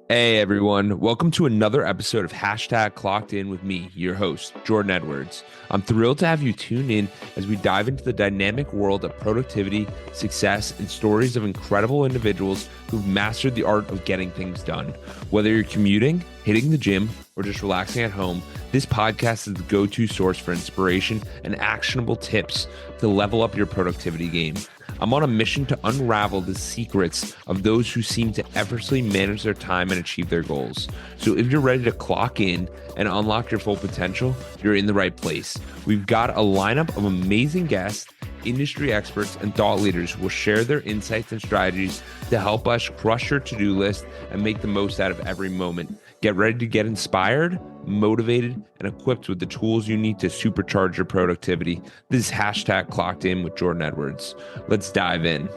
Hey everyone, welcome to another episode of Clockedin with me, your host, Jordan Edwards. I'm thrilled to have you tune in as we dive into the dynamic world of productivity, success, and stories of incredible individuals who've mastered the art of getting things done. Whether you're commuting, hitting the gym, or just relaxing at home, this podcast is the go-to source for inspiration and actionable tips to level up your productivity game. I'm on a mission to unravel the secrets of those who seem to effortlessly manage their time and achieve their goals. So if you're ready to clock in and unlock your full potential, you're in the right place. We've got a lineup of amazing guests, industry experts, and thought leaders who will share their insights and strategies to help us crush your to-do list and make the most out of every moment. Get ready to get inspired, motivated, and equipped with the tools you need to supercharge your productivity. This is Clockedin with Jordan Edwards. Let's dive in.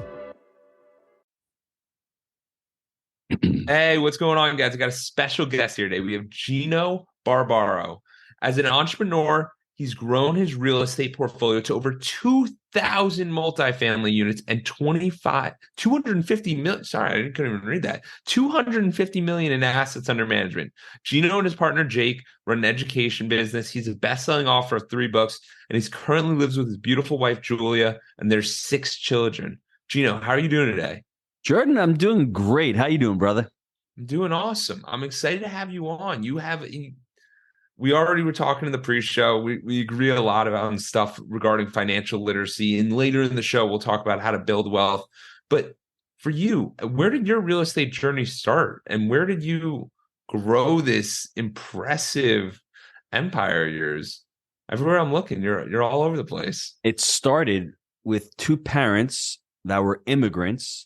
Hey, what's going on, guys? I got a special guest here today. We have Gino Barbaro. As an entrepreneur, he's grown his real estate portfolio to over 2,000 multifamily units and 250 million. Sorry, I couldn't even read that. 250 million in assets under management. Gino and his partner Jake run an education business. He's a best-selling author of 3 books, and he currently lives with his beautiful wife Julia and their 6 children. Gino, how are you doing today? Jordan, I'm doing great. How you doing, brother? I'm doing awesome. I'm excited to have you on. We already were talking in the pre-show. We agree a lot about stuff regarding financial literacy. And later in the show, we'll talk about how to build wealth. But for you, where did your real estate journey start? And where did you grow this impressive empire of yours? Everywhere I'm looking, you're all over the place. It started with 2 parents that were immigrants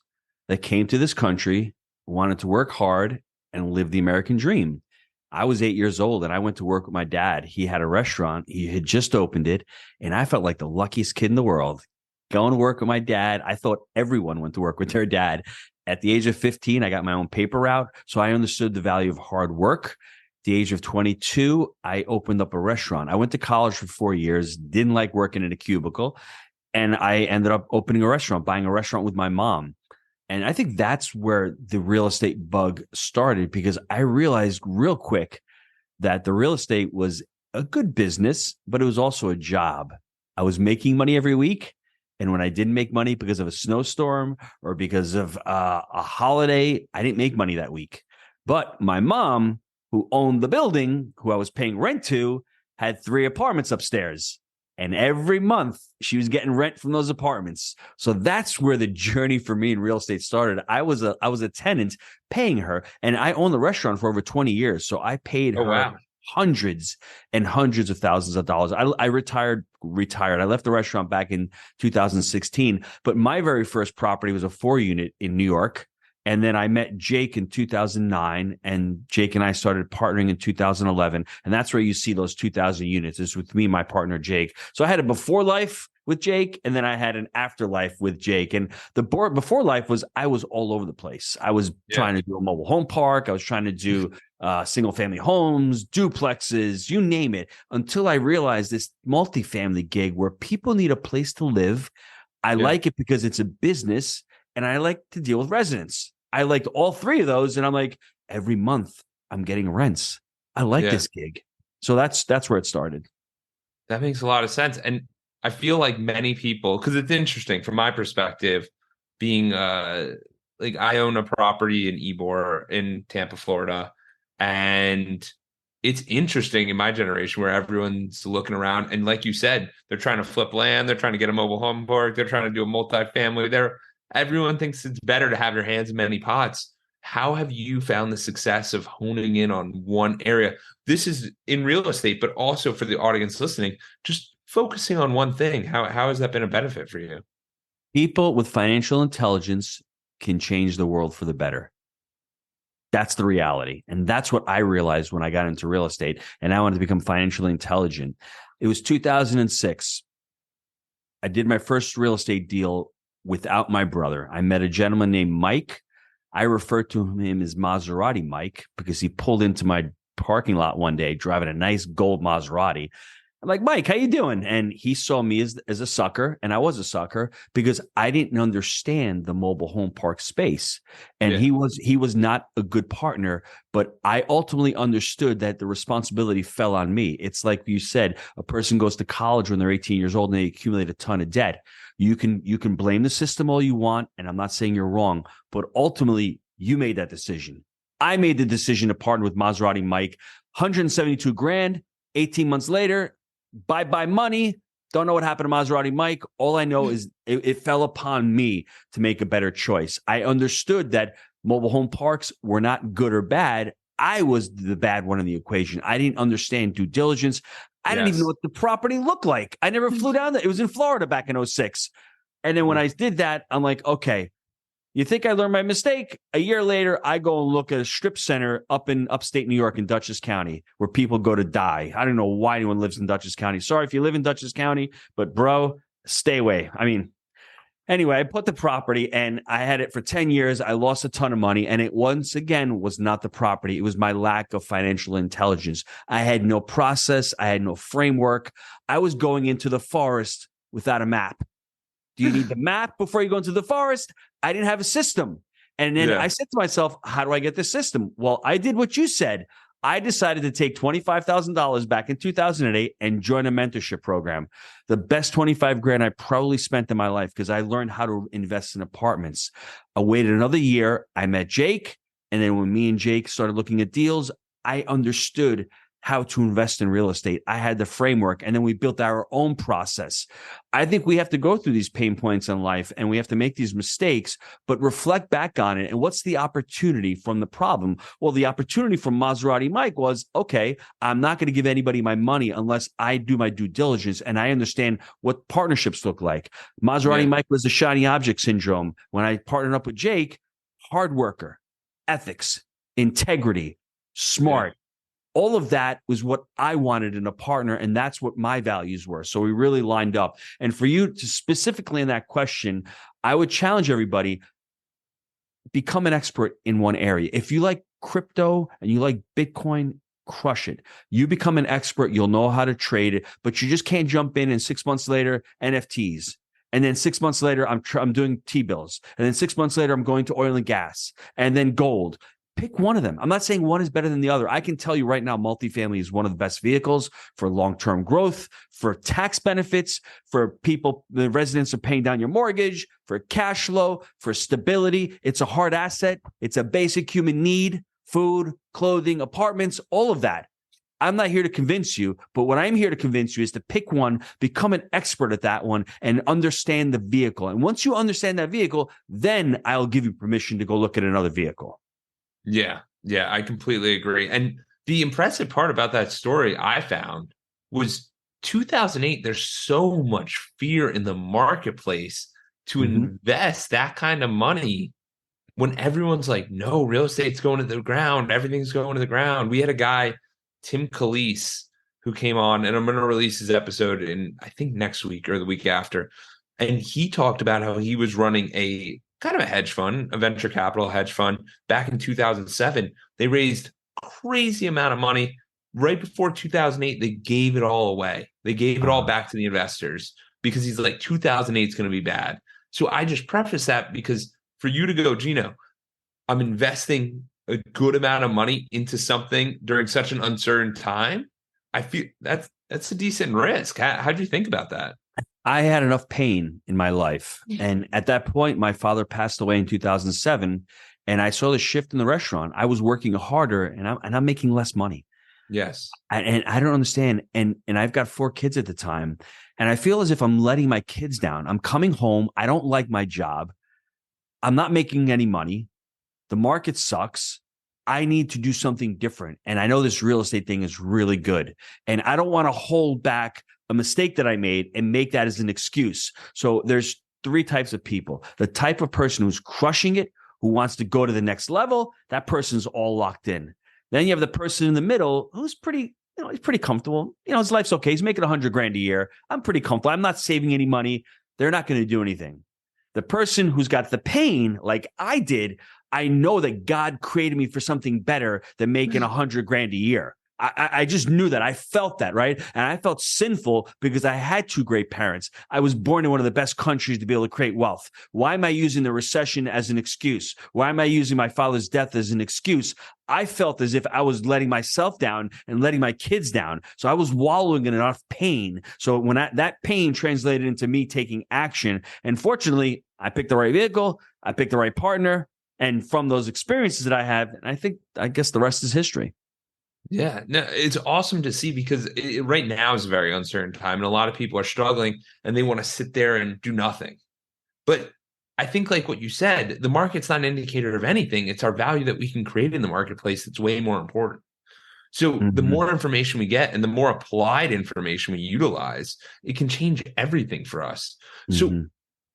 that came to this country, wanted to work hard and live the American dream. I was 8 years old and I went to work with my dad. He had a restaurant. He had just opened it. And I felt like the luckiest kid in the world going to work with my dad. I thought everyone went to work with their dad. At the age of 15, I got my own paper route. So I understood the value of hard work. At the age of 22, I opened up a restaurant. I went to college for 4 years, didn't like working in a cubicle. And I ended up opening a restaurant, buying a restaurant with my mom. And I think that's where the real estate bug started, because I realized real quick that the real estate was a good business, but it was also a job. I was making money every week. And when I didn't make money because of a snowstorm or because of a holiday, I didn't make money that week. But my mom, who owned the building, who I was paying rent to, had 3 apartments upstairs. And every month she was getting rent from those apartments. So that's where the journey for me in real estate started. I was a tenant paying her, and I owned the restaurant for over 20 years. So I paid her hundreds and hundreds of thousands of dollars. I retired. I left the restaurant back in 2016, but my very first property was a 4-unit in New York. And then I met Jake in 2009, and Jake and I started partnering in 2011. And that's where you see those 2,000 units is with me and my partner, Jake. So I had a before life with Jake, and then I had an afterlife with Jake. And the before life was I was all over the place. I was trying to do a mobile home park. I was trying to do single family homes, duplexes, you name it, until I realized this multifamily gig where people need a place to live. I like it because it's a business, and I like to deal with residents. I liked all 3 of those. And I'm like, every month I'm getting rents. I like this gig. So that's where it started. That makes a lot of sense. And I feel like many people, because it's interesting from my perspective, being like I own a property in Ybor in Tampa, Florida. And it's interesting in my generation where everyone's looking around. And like you said, they're trying to flip land. They're trying to get a mobile home park. They're trying to do a multifamily. Everyone thinks it's better to have your hands in many pots. How have you found the success of honing in on one area? This is in real estate, but also for the audience listening, just focusing on one thing. How has that been a benefit for you? People with financial intelligence can change the world for the better. That's the reality. And that's what I realized when I got into real estate and I wanted to become financially intelligent. It was 2006. I did my first real estate deal without my brother. I met a gentleman named Mike. I refer to him as Maserati Mike because he pulled into my parking lot one day driving a nice gold Maserati. I'm like, Mike, how you doing? And he saw me as a sucker, and I was a sucker because I didn't understand the mobile home park space. And Yeah. he was not a good partner, but I ultimately understood that the responsibility fell on me. It's like you said, a person goes to college when they're 18 years old and they accumulate a ton of debt. You can blame the system all you want, and I'm not saying you're wrong, but ultimately you made that decision. I made the decision to partner with Maserati Mike, 172 grand. 18 months later, bye money. Don't know what happened to Maserati Mike. All I know is it fell upon me to make a better choice. I understood that mobile home parks were not good or bad. I was the bad one in the equation. I didn't understand due diligence. I didn't even know Yes. what the property looked like. I never flew down there. It was in Florida back in '06. And then when I did that, I'm like, okay, you think I learned my mistake? A year later, I go and look at a strip center up in upstate New York in Dutchess County where people go to die. I don't know why anyone lives in Dutchess County. Sorry if you live in Dutchess County, but bro, stay away. I mean, anyway, I bought the property and I had it for 10 years. I lost a ton of money. And it once again was not the property. It was my lack of financial intelligence. I had no process. I had no framework. I was going into the forest without a map. Do you need the map before you go into the forest? I didn't have a system. And then I said to myself, how do I get the system? Well, I did what you said. I decided to take $25,000 back in 2008 and join a mentorship program. The best 25 grand I probably spent in my life because I learned how to invest in apartments. I waited another year. I met Jake. And then when me and Jake started looking at deals, I understood how to invest in real estate. I had the framework, and then we built our own process. I think we have to go through these pain points in life and we have to make these mistakes, but reflect back on it. And what's the opportunity from the problem? Well, the opportunity from Maserati Mike was, okay, I'm not going to give anybody my money unless I do my due diligence and I understand what partnerships look like. Maserati Mike was the shiny object syndrome. When I partnered up with Jake, hard worker, ethics, integrity, smart. All of that was what I wanted in a partner, and that's what my values were. So we really lined up. And for you to specifically in that question, I would challenge everybody, become an expert in one area. If you like crypto and you like Bitcoin, crush it. You become an expert, you'll know how to trade it, but you just can't jump in and 6 months later, NFTs. And then 6 months later, I'm doing T-bills. And then 6 months later, I'm going to oil and gas and then gold. Pick one of them. I'm not saying one is better than the other. I can tell you right now, multifamily is one of the best vehicles for long-term growth, for tax benefits, for people, the residents are paying down your mortgage, for cash flow, for stability. It's a hard asset. It's a basic human need, food, clothing, apartments, all of that. I'm not here to convince you, but what I'm here to convince you is to pick one, become an expert at that one, and understand the vehicle. And once you understand that vehicle, then I'll give you permission to go look at another vehicle. Yeah. Yeah. I completely agree. And the impressive part about that story I found was 2008. There's so much fear in the marketplace to invest that kind of money when everyone's like, no, real estate's going to the ground. Everything's going to the ground. We had a guy, Tim Calise, who came on, and I'm going to release his episode in, I think, next week or the week after. And he talked about how he was running a kind of a hedge fund, a venture capital hedge fund back in 2007. They raised a crazy amount of money. Right before 2008, they gave it all away. They gave it all back to the investors because he's like, 2008 is going to be bad. So I just preface that because for you to go, Gino, I'm investing a good amount of money into something during such an uncertain time. I feel that's a decent risk. How'd you think about that? I had enough pain in my life. And at that point, my father passed away in 2007. And I saw the shift in the restaurant. I was working harder and I'm making less money. Yes. And I don't understand. And I've got 4 kids at the time. And I feel as if I'm letting my kids down. I'm coming home. I don't like my job. I'm not making any money. The market sucks. I need to do something different. And I know this real estate thing is really good. And I don't want to hold back a mistake that I made and make that as an excuse. So there's 3 types of people. The type of person who's crushing it, who wants to go to the next level, that person's all locked in. Then you have the person in the middle who's pretty, he's pretty comfortable. His life's okay. He's making 100 grand a year. I'm pretty comfortable. I'm not saving any money. They're not going to do anything. The person who's got the pain, like I did, I know that God created me for something better than making 100 grand a year. I just knew that. I felt that, right? And I felt sinful because I had two great parents. I was born in one of the best countries to be able to create wealth. Why am I using the recession as an excuse? Why am I using my father's death as an excuse? I felt as if I was letting myself down and letting my kids down. So I was wallowing in enough pain. So when that pain translated into me taking action, and fortunately, I picked the right vehicle, I picked the right partner, and from those experiences that I have, and I guess the rest is history. Yeah, no, it's awesome to see because right now is a very uncertain time, and a lot of people are struggling and they want to sit there and do nothing. But I think, like what you said, the market's not an indicator of anything. It's our value that we can create in the marketplace that's way more important. So the Mm-hmm. more information we get and the more applied information we utilize, it can change everything for us. So Mm-hmm.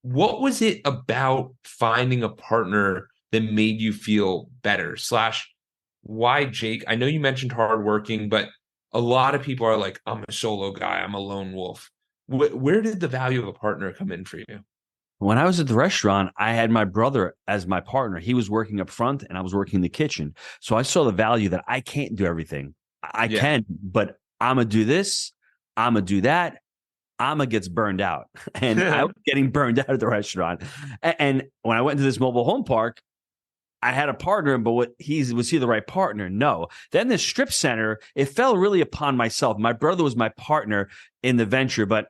what was it about finding a partner that made you feel better? Slash, why Jake? I know you mentioned hardworking, but a lot of people are like, I'm a solo guy, I'm a lone wolf. Where did the value of a partner come in for you? When I was at the restaurant, I had my brother as my partner. He was working up front and I was working in the kitchen. So I saw the value that I can't do everything. I Yeah. can, but I'm going to do this. I'm going to do that. Amma gets burned out. And I was getting burned out at the restaurant. And when I went to this mobile home park, I had a partner, but was he the right partner? No. Then the strip center, it fell really upon myself. My brother was my partner in the venture, but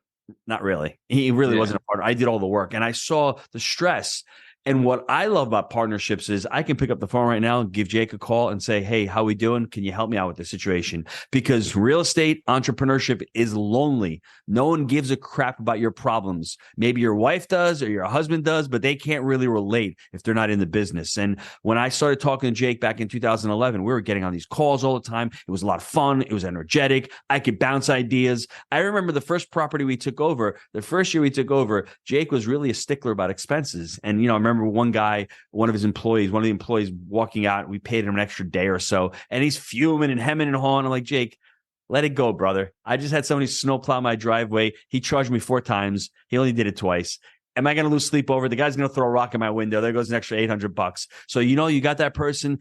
not really. He really Yeah. wasn't a partner. I did all the work and I saw the stress. And what I love about partnerships is I can pick up the phone right now and give Jake a call and say, hey, how we doing? Can you help me out with this situation? Because real estate entrepreneurship is lonely. No one gives a crap about your problems. Maybe your wife does or your husband does, but they can't really relate if they're not in the business. And when I started talking to Jake back in 2011, we were getting on these calls all the time. It was a lot of fun. It was energetic. I could bounce ideas. I remember the first property we took over, the first year we took over, Jake was really a stickler about expenses. And, I remember one of the employees walking out, we paid him an extra day or so, and he's fuming and hemming and hawing. I'm like, Jake, let it go, brother. I just had somebody snowplow my driveway. He charged me 4 times. He only did it twice. Am I going to lose sleep over? The guy's going to throw a rock in my window. There goes an extra $800. So, you got that person.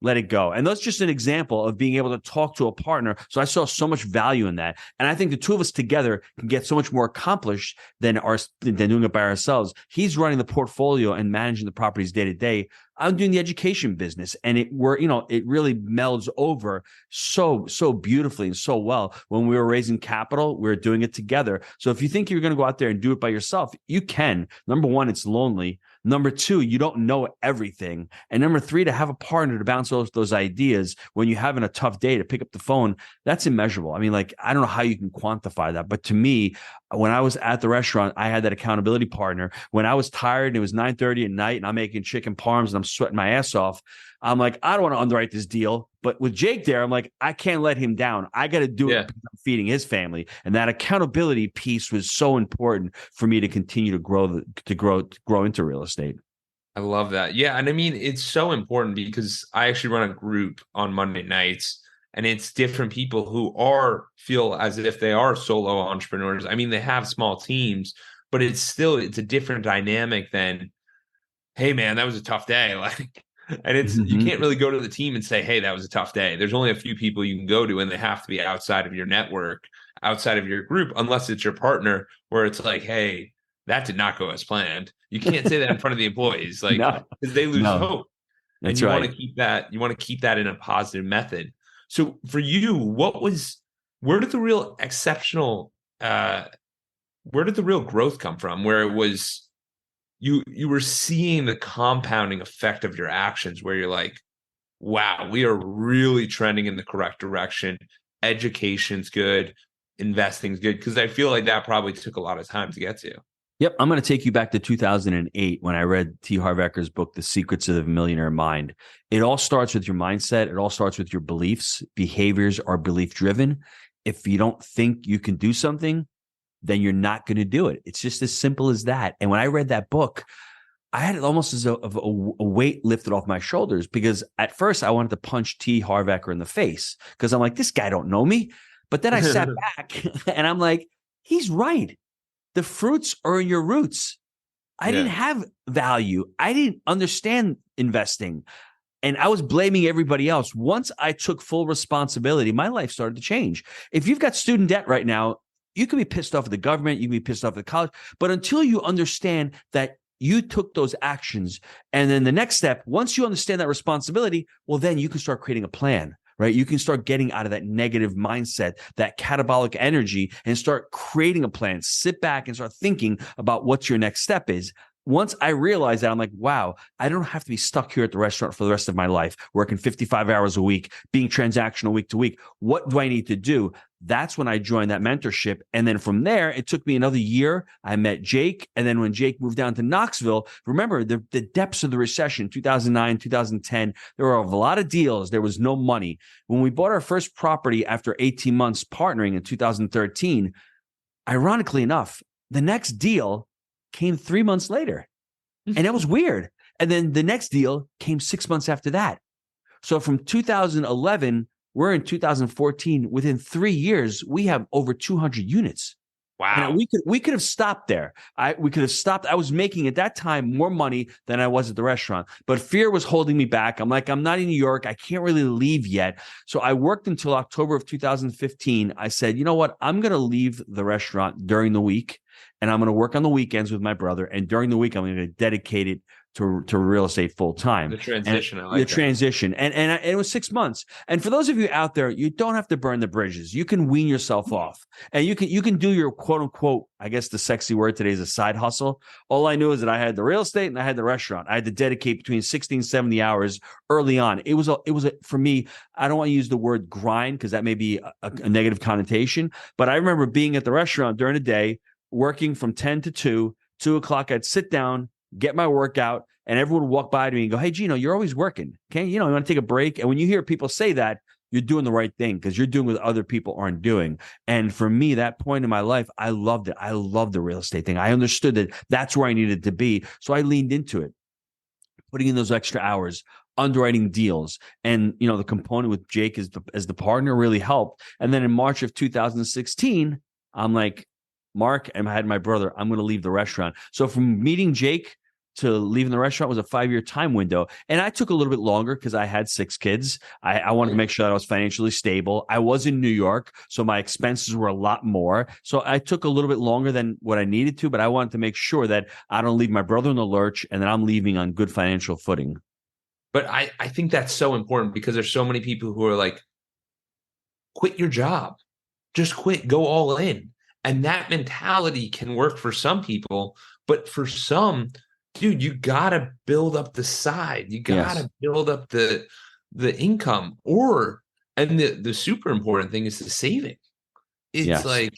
Let it go. And that's just an example of being able to talk to a partner. So I saw so much value in that. And I think the two of us together can get so much more accomplished than doing it by ourselves. He's running the portfolio and managing the properties day to day. I'm doing the education business, and it really melds over so beautifully and so well. When we were raising capital, we were doing it together. So if you think you're going to go out there and do it by yourself, you can. Number one, it's lonely. Number two, you don't know everything. And number three, to have a partner to bounce those ideas when you're having a tough day, to pick up the phone, that's immeasurable. I mean, like, I don't know how you can quantify that. But to me, when I was at the restaurant, I had that accountability partner. When I was tired and it was 9:30 at night and I'm making chicken parms and I'm sweating my ass off, I'm like, I don't want to underwrite this deal. But with Jake there, I'm like, I can't let him down. I got to do it because I'm feeding his family. And that accountability piece was so important for me to continue to grow into real estate. I love that. Yeah. And I mean, it's so important because I actually run a group on Monday nights, and it's different people who feel as if they are solo entrepreneurs. I mean, they have small teams, but it's a different dynamic than, hey man, that was a tough day. Like, and you Mm-hmm. can't really go to the team and say, hey, that was a tough day. There's only a few people you can go to, and they have to be outside of your network, outside of your group, unless it's your partner, where it's like, hey, that did not go as planned. You can't say that in front of the employees, like, No, because they lose no, hope. And that's right. you want to keep that in a positive method. So for you, where did the real exceptional where did the real growth come from, where it was you were seeing the compounding effect of your actions, where you're like, wow, we are really trending in the correct direction. Education's good, investing's good. Because I feel like that probably took a lot of time to get to. Yep, I'm going to take you back to 2008 when I read T. Harv Eker's book, The Secrets of the Millionaire Mind. It all starts with your mindset. It all starts with your beliefs. Behaviors are belief driven. If you don't think you can do something, then you're not going to do it. It's just as simple as that. And when I read that book, I had it almost as a weight lifted off my shoulders, because at first I wanted to punch T. Harv Eker in the face because I'm like, this guy don't know me. But then I sat back and I'm like, he's right. The fruits are in your roots. I didn't Yeah. have value. I didn't understand investing. And I was blaming everybody else. Once I took full responsibility, my life started to change. If you've got student debt right now, you can be pissed off at the government, you can be pissed off at the college, but until you understand that you took those actions, and then the next step, once you understand that responsibility, well, then you can start creating a plan, right? You can start getting out of that negative mindset, that catabolic energy, and start creating a plan. Sit back and start thinking about what your next step is. Once I realized that, I'm like, wow, I don't have to be stuck here at the restaurant for the rest of my life, working 55 hours a week, being transactional week to week. What do I need to do? That's when I joined that mentorship. And then from there, it took me another year. I met Jake. And then when Jake moved down to Knoxville, remember the depths of the recession, 2009, 2010, there were a lot of deals. There was no money. When we bought our first property after 18 months partnering in 2013, ironically enough, the next deal came 3 months later. And that was weird. And then the next deal came 6 months after that. So from 2011, we're in 2014. Within 3 years, we have over 200 units. Wow. And we could have stopped there. We could have stopped. I was making at that time more money than I was at the restaurant, but fear was holding me back. I'm like, I'm not in New York. I can't really leave yet. So I worked until October of 2015. I said, you know what? I'm going to leave the restaurant during the week, and I'm going to work on the weekends with my brother. And during the week, I'm going to dedicate it to real estate full time. The transition. And it was 6 months. And for those of you out there, you don't have to burn the bridges. You can wean yourself off, and you can do your quote unquote, I guess the sexy word today is a side hustle. All I knew is that I had the real estate and I had the restaurant. I had to dedicate between 60 and 70 hours early on. It was for me, I don't want to use the word grind because that may be a negative connotation, but I remember being at the restaurant during the day, working from 10 to 2 o'clock. I'd sit down, get my workout, and everyone would walk by to me and go, hey, Gino, you're always working. Okay. You want to take a break? And when you hear people say that, you're doing the right thing because you're doing what other people aren't doing. And for me, that point in my life, I loved it. I loved the real estate thing. I understood that that's where I needed to be. So I leaned into it, putting in those extra hours, underwriting deals. And, the component with Jake as the partner really helped. And then in March of 2016, I'm like, Mark, and I had my brother, I'm going to leave the restaurant. So from meeting Jake to leaving the restaurant was a 5-year time window. And I took a little bit longer because I had 6 kids. I wanted to make sure that I was financially stable. I was in New York, so my expenses were a lot more. So I took a little bit longer than what I needed to, but I wanted to make sure that I don't leave my brother in the lurch and that I'm leaving on good financial footing. But I think that's so important because there's so many people who are like, quit your job. Just quit, go all in. And that mentality can work for some people, but for some, dude, you gotta build up the side. You gotta build up the income, and the super important thing is the saving. It's like,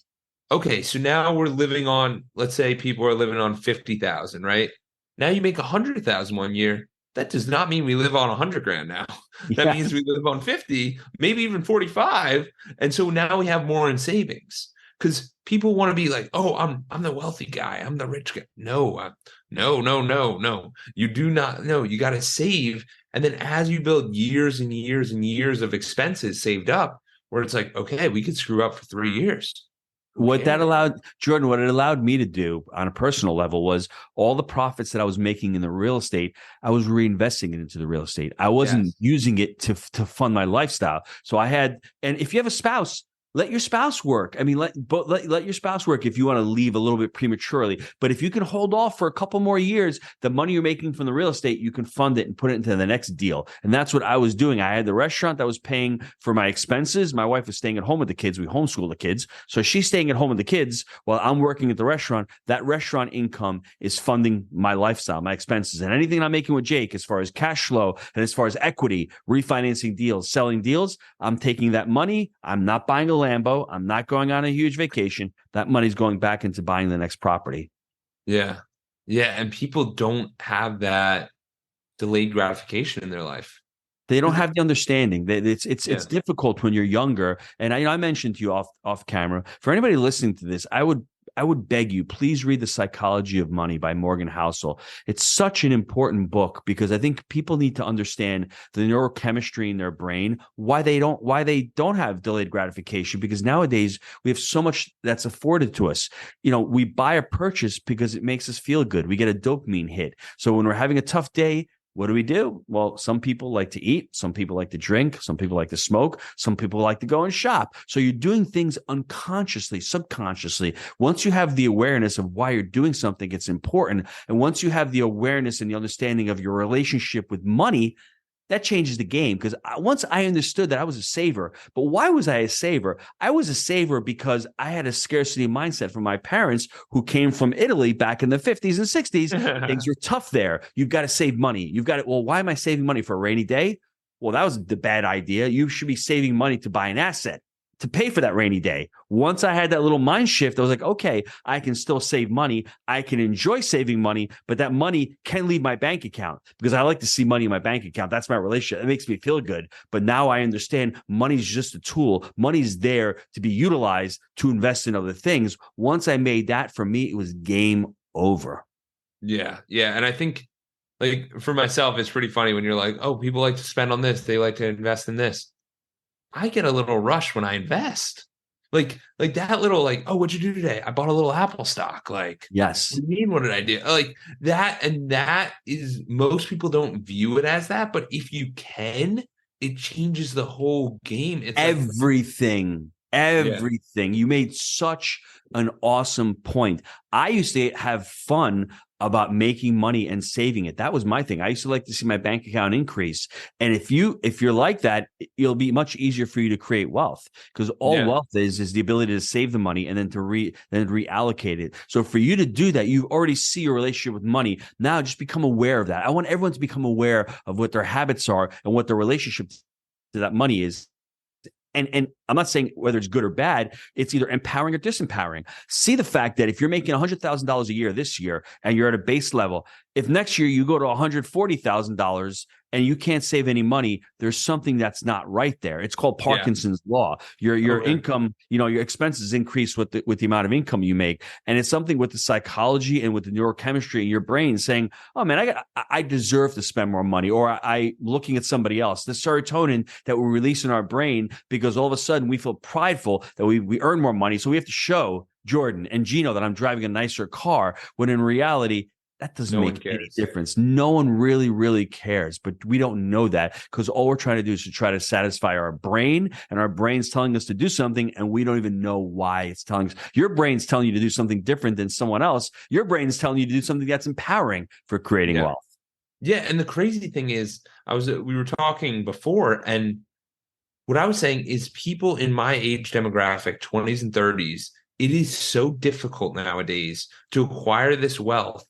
okay, so now we're living on, let's say people are living on 50,000, right? Now you make 100,000 one year. That does not mean we live on 100 grand now. That means we live on 50, maybe even 45. And so now we have more in savings. Because people want to be like, oh, I'm the wealthy guy. I'm the rich guy. No. You do not. No, you got to save. And then as you build years and years and years of expenses saved up, where it's like, okay, we could screw up for 3 years. What it allowed me to do on a personal level was all the profits that I was making in the real estate, I was reinvesting it into the real estate. I wasn't using it to fund my lifestyle. So and if you have a spouse, let your spouse work. I mean, let your spouse work if you want to leave a little bit prematurely. But if you can hold off for a couple more years, the money you're making from the real estate, you can fund it and put it into the next deal. And that's what I was doing. I had the restaurant that was paying for my expenses. My wife was staying at home with the kids. We homeschool the kids. So she's staying at home with the kids while I'm working at the restaurant. That restaurant income is funding my lifestyle, my expenses. And anything I'm making with Jake as far as cash flow and as far as equity, refinancing deals, selling deals, I'm taking that money. I'm not buying a Lambo. I'm not going on a huge vacation. That money's going back into buying the next property. Yeah. Yeah. And people don't have that delayed gratification in their life. They don't have the understanding. It's difficult when you're younger. And I mentioned to you off camera, for anybody listening to this, I would beg you, please read The Psychology of Money by Morgan Housel. It's such an important book because I think people need to understand the neurochemistry in their brain, why they don't have delayed gratification, because nowadays we have so much that's afforded to us. We buy a purchase because it makes us feel good. We get a dopamine hit. So when we're having a tough day, what do we do? Well, some people like to eat, some people like to drink, some people like to smoke, some people like to go and shop. So you're doing things unconsciously, subconsciously. Once you have the awareness of why you're doing something, it's important. And once you have the awareness and the understanding of your relationship with money, that changes the game. Because once I understood that I was a saver, but why was I a saver? I was a saver because I had a scarcity mindset from my parents who came from Italy back in the 50s and 60s. Things were tough there. You've got to save money. You've got to, well, why am I saving money for a rainy day? Well, that was the bad idea. You should be saving money to buy an asset, to pay for that rainy day. Once I had that little mind shift, I was like, okay, I can still save money. I can enjoy saving money, but that money can leave my bank account because I like to see money in my bank account. That's my relationship. It makes me feel good. But now I understand money's just a tool. Money's there to be utilized to invest in other things. Once I made that, for me, it was game over. Yeah. Yeah. And I think, like, for myself, it's pretty funny when you're like, oh, people like to spend on this, they like to invest in this. I get a little rush when I invest. Like that little, like, oh, what'd you do today? I bought a little Apple stock. Like, what Yes. do you mean, what did I do? Like that, and that is, most people don't view it as that, but if you can, it changes the whole game. It's like, Everything. yeah, Everything. You made such an awesome point. I used to have fun about making money and saving it. That was my thing. I used to like to see my bank account increase. And if you're like that, it'll be much easier for you to create wealth, because all yeah, wealth is the ability to save the money and then to reallocate it. So for you to do that, you already see your relationship with money. Now just become aware of that. I want everyone to become aware of what their habits are and what their relationship to that money is. And I'm not saying whether it's good or bad, it's either empowering or disempowering. See the fact that if you're making $100,000 a year this year and you're at a base level, if next year you go to $140,000 and you can't save any money, there's something that's not right there. It's called yeah. Parkinson's law. Your Okay. income, your expenses increase with the amount of income you make, and it's something with the psychology and with the neurochemistry in your brain saying, "Oh man, I deserve to spend more money," or I looking at somebody else. The serotonin that we release in our brain because all of a sudden we feel prideful that we earn more money, so we have to show Jordan and Gino that I'm driving a nicer car, when in reality, that doesn't No one make any cares. difference. No one really, really cares, but we don't know that because all we're trying to do is to try to satisfy our brain, and our brain's telling us to do something, and we don't even know why it's telling us. Your brain's telling you to do something different than someone else. Your brain's telling you to do something that's empowering for creating Yeah. wealth. Yeah. And the crazy thing is, we were talking before, and what I was saying is people in my age demographic, 20s and 30s, it is so difficult nowadays to acquire this wealth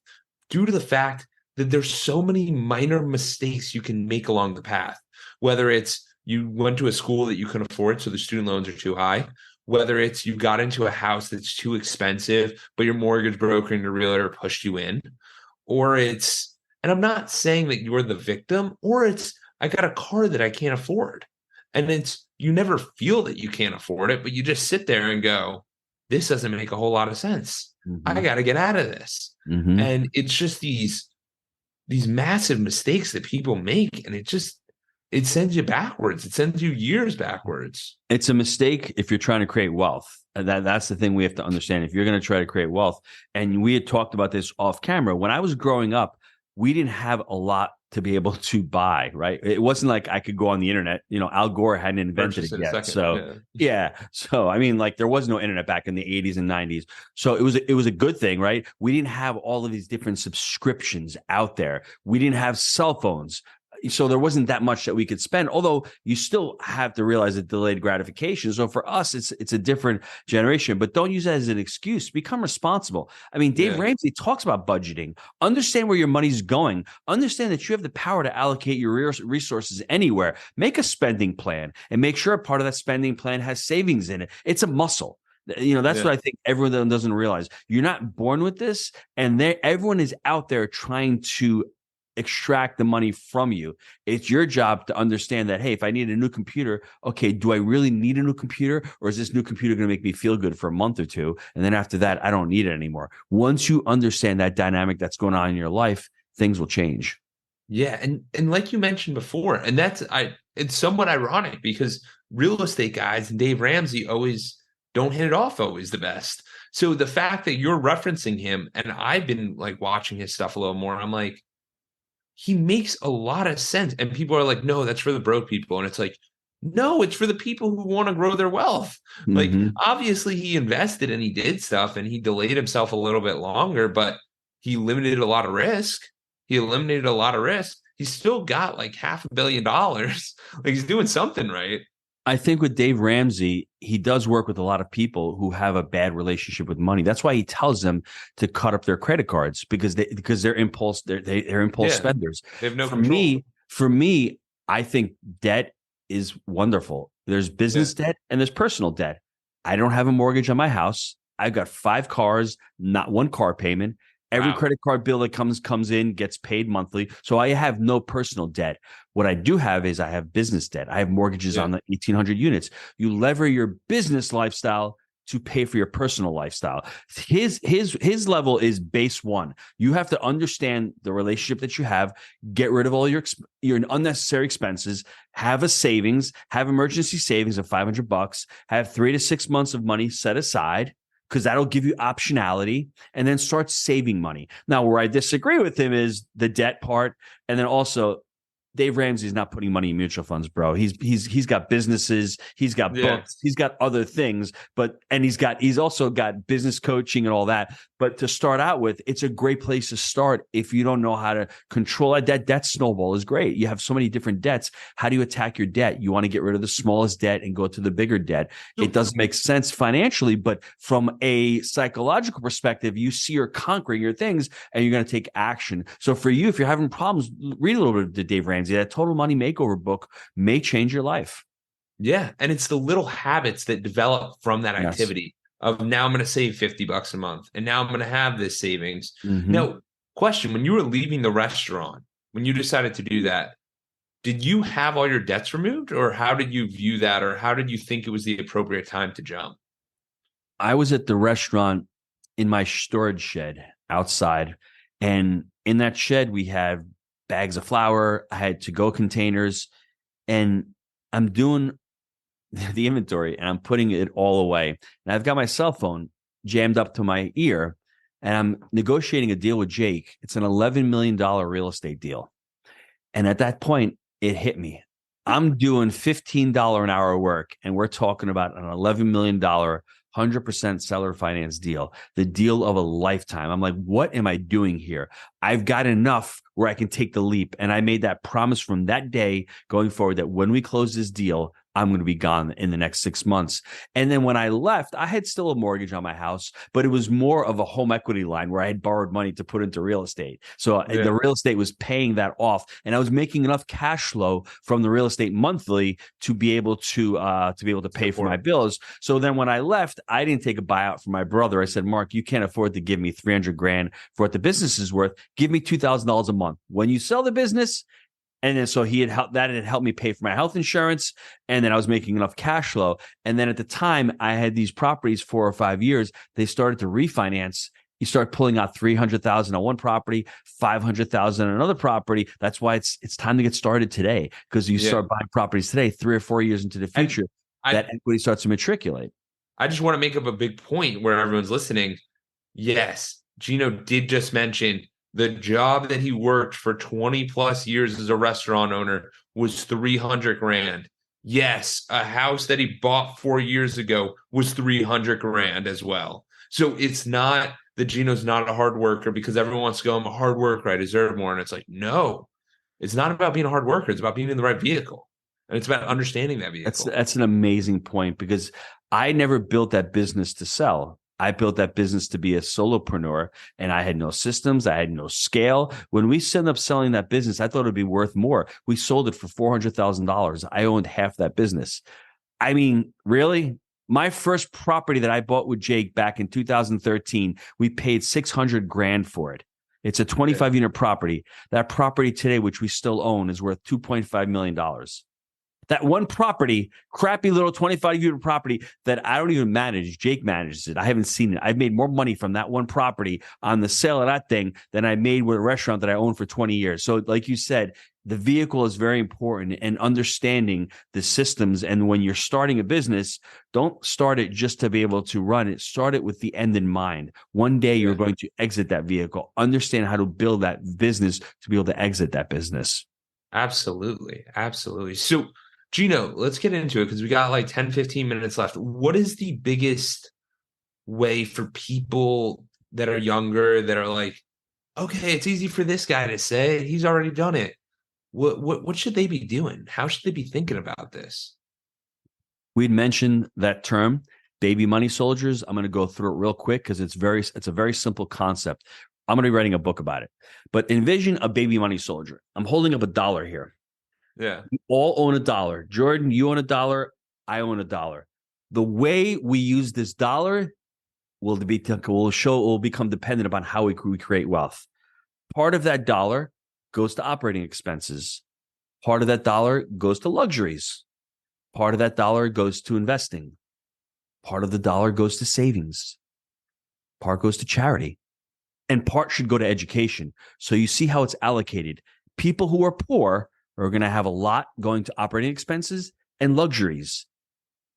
due to the fact that there's so many minor mistakes you can make along the path. Whether it's you went to a school that you can afford, so the student loans are too high, whether it's you got into a house that's too expensive, but your mortgage broker and your realtor pushed you in, or it's, and I'm not saying that you're the victim, or it's, I got a car that I can't afford. And it's, you never feel that you can't afford it, but you just sit there and go, this doesn't make a whole lot of sense. I Mm-hmm. got to get out of this. Mm-hmm. And it's just these massive mistakes that people make, and it sends you backwards. It sends you years backwards. It's a mistake if you're trying to create wealth. And that's the thing we have to understand. If you're going to try to create wealth, and we had talked about this off camera, when I was growing up, we didn't have a lot to be able to buy, right? It wasn't like I could go on the internet. Al Gore hadn't invented Purchase it in a yet. second. So Yeah. yeah. So I mean, like, there was no internet back in the 80s and 90s. So it was a good thing, right? We didn't have all of these different subscriptions out there. We didn't have cell phones. So there wasn't that much that we could spend, although you still have to realize the delayed gratification. So for us, it's a different generation, but don't use that as an excuse. Become responsible. I mean, Dave Yeah. Ramsey talks about budgeting. Understand where your money's going. Understand that you have the power to allocate your resources anywhere. Make a spending plan and make sure a part of that spending plan has savings in it. It's a muscle. That's Yeah. what I think everyone doesn't realize. You're not born with this, and everyone is out there trying to extract the money from you. It's your job to understand that, hey, if I need a new computer, okay, do I really need a new computer, or is this new computer going to make me feel good for a month or two, and then after that I don't need it anymore? Once you understand that dynamic that's going on in your life, things will change. Yeah. And like you mentioned before, and it's somewhat ironic because real estate guys and Dave Ramsey always don't hit it off always the best. So the fact that you're referencing him, and I've been like watching his stuff a little more, I'm like, he makes a lot of sense. And people are like, no, that's for the broke people. And it's like, no, it's for the people who want to grow their wealth. Like, Hmm. obviously, he invested and he did stuff and he delayed himself a little bit longer, but he limited a lot of risk. He eliminated a lot of risk. He's still got like $500 million. Like, he's doing something right. I think with Dave Ramsey, he does work with a lot of people who have a bad relationship with money. That's why he tells them to cut up their credit cards because they're impulse Yeah. spenders. They have no For control. me, for me, I think debt is wonderful. There's Yeah. business debt and there's personal debt. I don't have a mortgage on my house. I've got 5 cars, not one car payment. Every Wow. credit card bill that comes in gets paid monthly. So I have no personal debt. What I do have is I have business debt. I have mortgages Yeah. on the 1,800 units. You lever your business lifestyle to pay for your personal lifestyle. His level is base one. You have to understand the relationship that you have, get rid of all your unnecessary expenses, have a savings, have emergency savings of $500, have 3 to 6 months of money set aside because that'll give you optionality, and then start saving money. Now, where I disagree with him is the debt part, and then also Dave Ramsey's not putting money in mutual funds, bro. He's got businesses, he's got Yeah. books, he's got other things, and he's also got business coaching and all that. But to start out with, it's a great place to start if you don't know how to control that debt. Debt snowball is great. You have so many different debts. How do you attack your debt? You want to get rid of the smallest debt and go to the bigger debt. It So doesn't make sense financially, but from a psychological perspective, you see you're conquering your things and you're going to take action. So for you, if you're having problems, read a little bit of the Dave Ramsey. That Total Money Makeover book may change your life. yeah, and it's the little habits that develop from that Yes. activity of now I'm going to save $50 a month and now I'm going to have this savings. Mm-hmm. Now, question, when you were leaving the restaurant, when you decided to do that, did you have all your debts removed or how did you view that or how did you think it was the appropriate time to jump? I was at the restaurant in my storage shed outside, and in that shed we have bags of flour. I had to-go containers, and I'm doing the inventory and I'm putting it all away. And I've got my cell phone jammed up to my ear, and I'm negotiating a deal with Jake. It's an $11 million real estate deal. And at that point, it hit me. I'm doing $15 an hour work, and we're talking about an $11 million 100% seller finance deal, the deal of a lifetime. I'm like, what am I doing here? I've got enough where I can take the leap. And I made that promise from that day going forward that when we close this deal, I'm going to be gone in the next 6 months. And then when I left, I had still a mortgage on my house, but it was more of a home equity line where I had borrowed money to put into real estate. So Yeah. the real estate was paying that off, and I was making enough cash flow from the real estate monthly to be able to pay for my Support. bills. So then when I left, I didn't take a buyout from my brother. I said, Mark, you can't afford to give me 300 grand for what the business is worth. Give me $2,000 a month. When you sell the business, and then so he had helped that had helped me pay for my health insurance. And then I was making enough cash flow. And then at the time I had these properties 4 or 5 years, they started to refinance. You start pulling out 300,000 on one property, 500,000 on another property. That's why it's time to get started today, because you Yeah. start buying properties today, 3 or 4 years into the And future, I, that equity starts to matriculate. I just want to make up a big point where everyone's listening. Yes, Gino did just mention the job that he worked for 20 plus years as a restaurant owner was 300 grand. Yes, a house that he bought 4 years ago was 300 grand as well. So it's not that Gino's not a hard worker because everyone wants to go, I'm a hard worker, I deserve more. And it's like, no, it's not about being a hard worker. It's about being in the right vehicle. And it's about understanding that That's vehicle. that's an amazing point, because I never built that business to sell. I built that business to be a solopreneur, and I had no systems. I had no scale. When we ended up selling that business, I thought it'd be worth more. We sold it for $400,000. I owned half that business. I mean, really? My first property that I bought with Jake back in 2013, we paid 600 grand for it. It's a Yeah. 25 unit property. That property today, which we still own, is worth $2.5 million. That one property, crappy little 25 unit property that I don't even manage. Jake manages it. I haven't seen it. I've made more money from that one property on the sale of that thing than I made with a restaurant that I owned for 20 years. So, like you said, The vehicle is very important, and understanding the systems. And when you're starting a business, don't start it just to be able to run it. Start it with the end in mind. One day you're Yeah. going to exit that vehicle. Understand how to build that business to be able to exit that business. Absolutely. Absolutely. So, Gino, let's get into it because we got like 10, 15 minutes left. What is the biggest way for people that are younger that are like, okay, it's easy for this guy to say, he's already done it. What should they be doing? How should they be thinking about this? We'd mentioned that term, baby money soldiers. I'm going to go through it real quick because it's a very simple concept. I'm going to be writing a book about it. But envision a baby money soldier. I'm holding up a dollar here. Yeah. We all own a dollar. Jordan, you own a dollar. I own a dollar. The way we use this dollar will become dependent upon how we create wealth. Part of that dollar goes to operating expenses. Part of that dollar goes to luxuries. Part of that dollar goes to investing. Part of the dollar goes to savings. Part goes to charity. And part should go to education. So you see how it's allocated. People who are poor are going to have a lot going to operating expenses and luxuries.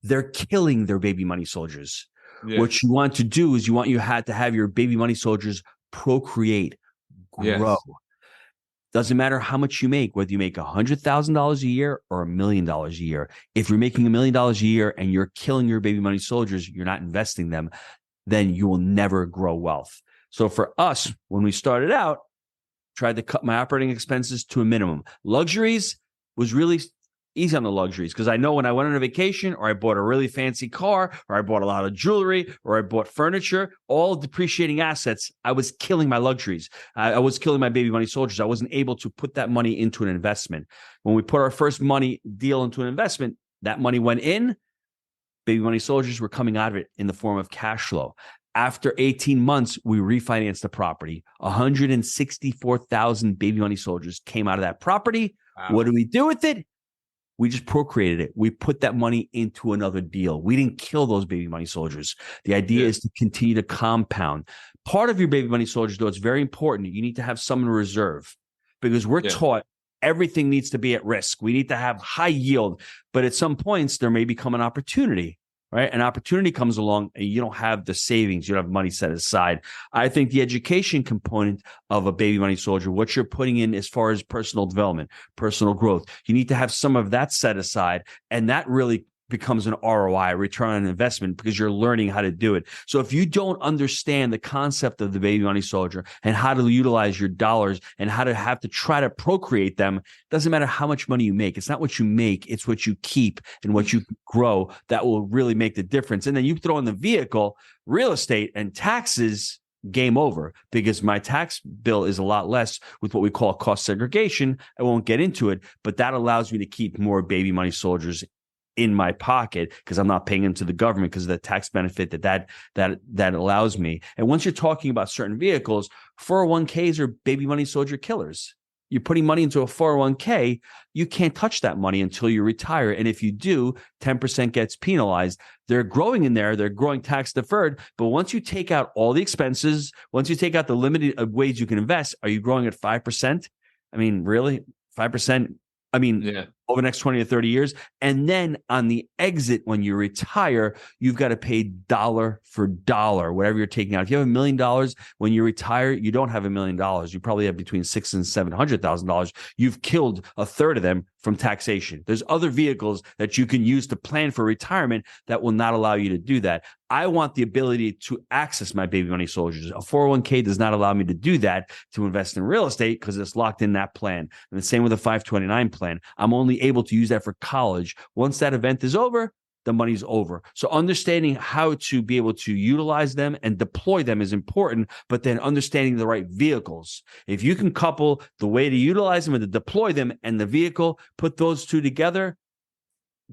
They're killing their baby money soldiers. Yeah. What you want to do is you had to have your baby money soldiers procreate, grow. Yes. Doesn't matter how much you make, whether you make $100,000 a year or $1,000,000 a year. If you're making $1,000,000 a year and you're killing your baby money soldiers, you're not investing them, then you will never grow wealth. So for us, when we started out, tried to cut my operating expenses to a minimum. Luxuries was really easy on the luxuries because I know when I went on a vacation or I bought a really fancy car or I bought a lot of jewelry or I bought furniture, all depreciating assets, I was killing my luxuries. I was killing my baby money soldiers. I wasn't able to put that money into an investment. When we put our first money deal into an investment, that money went in. Baby money soldiers were coming out of it in the form of cash flow. After 18 months, we refinanced the property. 164,000 baby money soldiers came out of that property. Wow. What do we do with it? We just procreated it. We put that money into another deal. We didn't kill those baby money soldiers. The idea is to continue to compound. Part of your baby money soldiers, though, it's very important. You need to have some in reserve because we're taught everything needs to be at risk. We need to have high yield. But at some points, there may become an opportunity. Right. An opportunity comes along and you don't have the savings. You don't have money set aside. I think the education component of a baby money soldier, what you're putting in as far as personal development, personal growth, you need to have some of that set aside. And that really becomes an ROI, return on investment, because you're learning how to do it. So if you don't understand the concept of the baby money soldier and how to utilize your dollars and how to have to try to procreate them, it doesn't matter how much money you make. It's not what you make, it's what you keep and what you grow that will really make the difference. And then you throw in the vehicle, real estate, and taxes. Game over, because my tax bill is a lot less with what we call cost segregation. I won't get into it, but that allows me to keep more baby money soldiers in my pocket because I'm not paying into the government because of the tax benefit that allows me. And once you're talking about certain vehicles, 401ks are baby money soldier killers. You're putting money into a 401k, you can't touch that money until you retire. And if you do, 10% gets penalized. They're growing in there. They're growing tax deferred. But once you take out all the expenses, once you take out the limited ways you can invest, are you growing at 5%? I mean, really? 5%? I mean, over the next 20 to 30 years. And then on the exit, when you retire, you've got to pay dollar for dollar, whatever you're taking out. If you have $1,000,000 when you retire, you don't have $1,000,000. You probably have between $600,000 and $700,000. You've killed a third of them from taxation. There's other vehicles that you can use to plan for retirement that will not allow you to do that. I want the ability to access my baby money soldiers. A 401k does not allow me to do that, to invest in real estate, because it's locked in that plan. And the same with a 529 plan. I'm only able to use that for college. Once that event is over, the money's over. So understanding how to be able to utilize them and deploy them is important, but then understanding the right vehicles. If you can couple the way to utilize them and to deploy them and the vehicle, put those two together,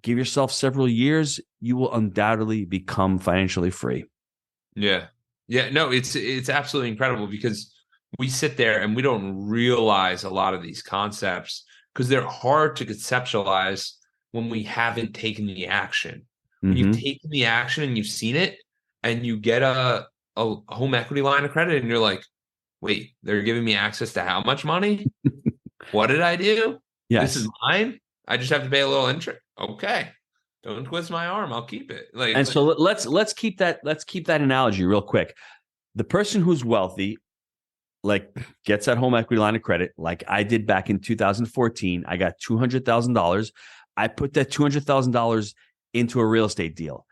give yourself several years, you will undoubtedly become financially free. Yeah. No, it's absolutely incredible because we sit there and we don't realize a lot of these concepts because they're hard to conceptualize when we haven't taken the action. When you've taken the action and you've seen it and you get a home equity line of credit and you're like, wait, they're giving me access to how much money? What did I do? This is Yes. mine. I just have to pay a little interest. Okay. Don't twist my arm. I'll keep it. And so let's keep that analogy real quick. The person who's wealthy, like, gets that home equity line of credit, like I did back in 2014. I got $200,000. I put that $200,000 into a real estate deal.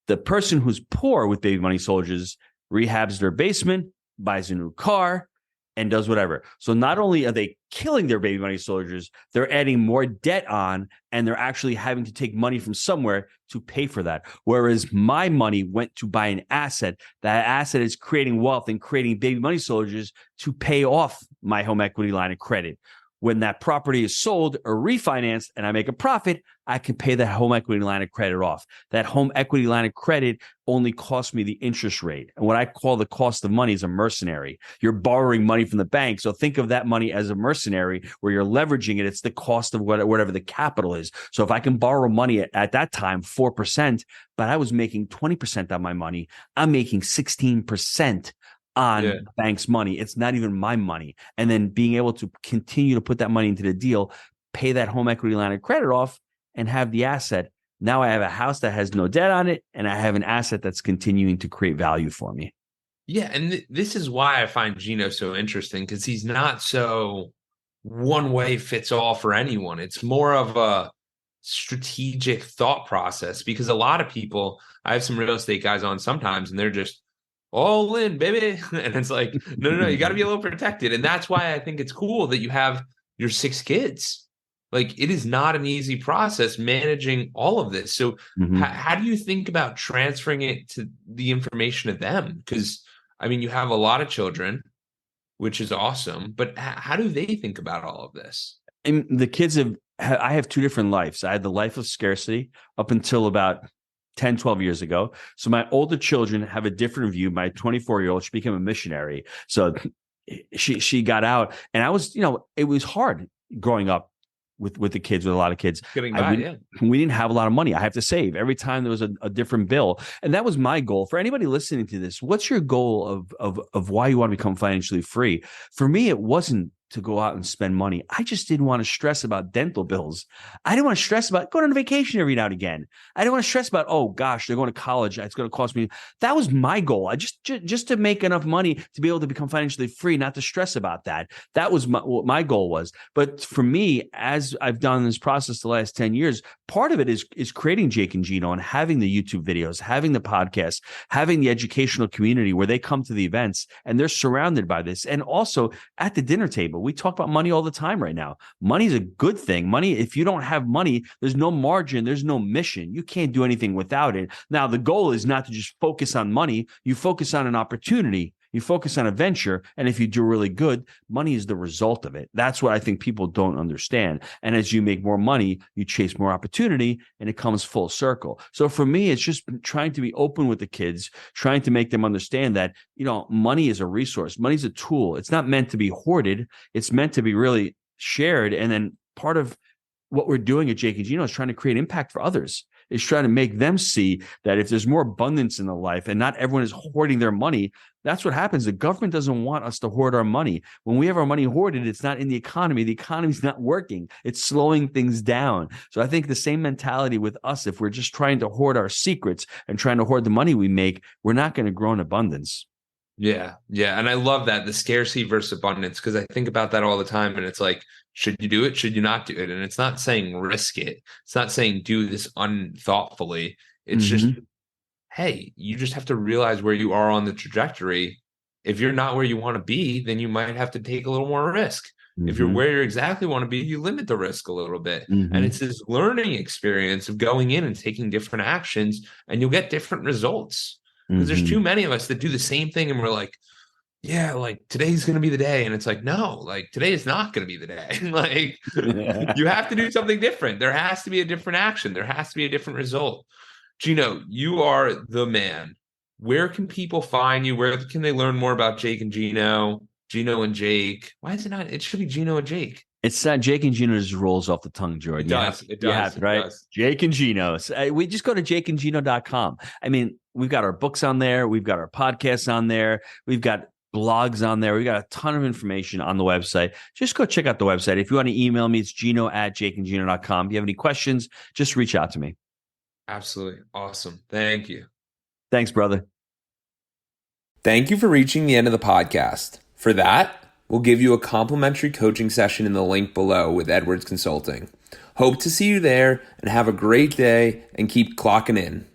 The person who's poor with baby money soldiers rehabs their basement, buys a new car, and does whatever. So not only are they killing their baby money soldiers, they're adding more debt on, and they're actually having to take money from somewhere to pay for that. Whereas my money went to buy an asset. That asset is creating wealth and creating baby money soldiers to pay off my home equity line of credit. When that property is sold or refinanced and I make a profit, I can pay that home equity line of credit off. That home equity line of credit only costs me the interest rate. And what I call the cost of money is a mercenary. You're borrowing money from the bank. So think of that money as a mercenary where you're leveraging it. It's the cost of whatever the capital is. So if I can borrow money at that time, 4%, but I was making 20% on my money, I'm making 16% on the bank's money. It's not even my money. And then being able to continue to put that money into the deal, pay that home equity line of credit off, and have the asset. Now I have a house that has no debt on it, and I have an asset that's continuing to create value for me. Yeah, and this is why I find Gino so interesting, because he's not so one way fits all for anyone. It's more of a strategic thought process, because a lot of people, I have some real estate guys on sometimes, and they're just all in, baby. And it's like, no, you got to be a little protected. And that's why I think it's cool that you have your 6 kids. Like, it is not an easy process managing all of this. So how do you think about transferring it to the information to them? Because, I mean, you have a lot of children, which is awesome, but how do they think about all of this? And the kids I have two different lives. I had the life of scarcity up until about 10, 12 years ago. So my older children have a different view. My 24-year-old, she became a missionary. So she got out, and I was, it was hard growing up with the kids, with a lot of kids. Getting by, we didn't have a lot of money. I have to save every time there was a different bill. And that was my goal. For anybody listening to this, what's your goal of why you want to become financially free? For me, it wasn't to go out and spend money. I just didn't want to stress about dental bills. I didn't want to stress about going on vacation every now and again. I didn't want to stress about, oh gosh, they're going to college. It's going to cost me. That was my goal. I just to make enough money to be able to become financially free, not to stress about that. That was what my goal was. But for me, as I've done this process the last 10 years, part of it is creating Jake and Gino and having the YouTube videos, having the podcast, having the educational community where they come to the events and they're surrounded by this. And also at the dinner table, we talk about money all the time right now. Money is a good thing. Money, if you don't have money, there's no margin, there's no mission. You can't do anything without it. Now, the goal is not to just focus on money. You focus on an opportunity. You focus on a venture. And if you do really good, money is the result of it. That's what I think people don't understand. And as you make more money, you chase more opportunity, and it comes full circle. So for me, it's just trying to be open with the kids, trying to make them understand that, money is a resource. Money's a tool. It's not meant to be hoarded. It's meant to be really shared. And then part of what we're doing at Jake and Gino is trying to create impact for others. Is trying to make them see that if there's more abundance in the life and not everyone is hoarding their money, that's what happens. The government doesn't want us to hoard our money. When we have our money hoarded, it's not in the economy. The economy's not working. It's slowing things down. So I think the same mentality with us, if we're just trying to hoard our secrets and trying to hoard the money we make, we're not going to grow in abundance. Yeah. And I love that, the scarcity versus abundance, because I think about that all the time. And it's like, should you do it? Should you not do it? And it's not saying risk it. It's not saying do this unthoughtfully. It's just, hey, you just have to realize where you are on the trajectory. If you're not where you want to be, then you might have to take a little more risk. If you're where you exactly want to be, you limit the risk a little bit. And it's this learning experience of going in and taking different actions, and you'll get different results. Because there's too many of us that do the same thing, and we're like, yeah, like today's going to be the day. And it's like, no, like today is not going to be the day. Like you have to do something different. There has to be a different action. There has to be a different result. Gino, you are the man. Where can people find you? Where can they learn more about Jake and Gino, Gino and Jake? Why is it not? It should be Gino and Jake. It's Jake and Gino just rolls off the tongue, Jordan. It does, right? Jake and Gino. So, we just go to jakeandgino.com. I mean, we've got our books on there. We've got our podcasts on there. We've got blogs on there. We got a ton of information on the website. Just go check out the website. If you want to email me, it's gino@jakeandgino.com. If you have any questions, just reach out to me. Absolutely. Awesome. Thank you. Thanks, brother. Thank you for reaching the end of the podcast. For that, we'll give you a complimentary coaching session in the link below with Edwards Consulting. Hope to see you there and have a great day and keep clocking in.